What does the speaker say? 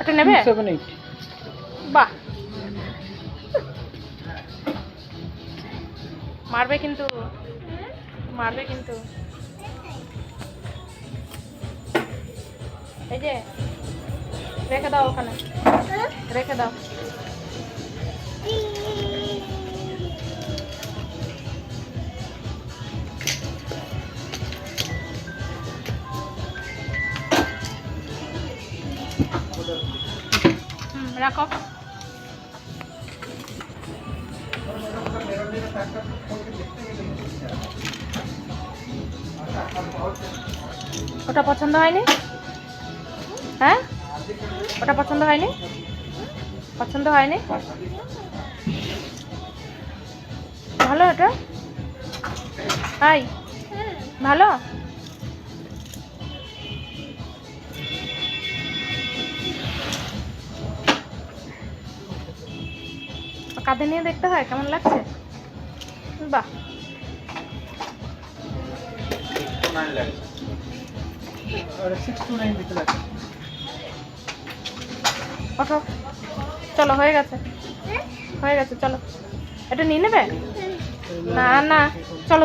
এটা নেবে 78 বাহ মারবে কিন্তু এই যে রেখে দাও ওখানে রেখে দাও রাখো ওটা পছন্দ হয়নি হ্যাঁ ওটা পছন্দ হয়নি ভালো এটা হাই ভালো কাঁধে নিয়ে দেখতে হয় কেমন লাগছে বাহ और 629 দিতে লাগে ওঠো চলো হয়ে গেছে চলো এটা নিয়ে নেবে না না চলো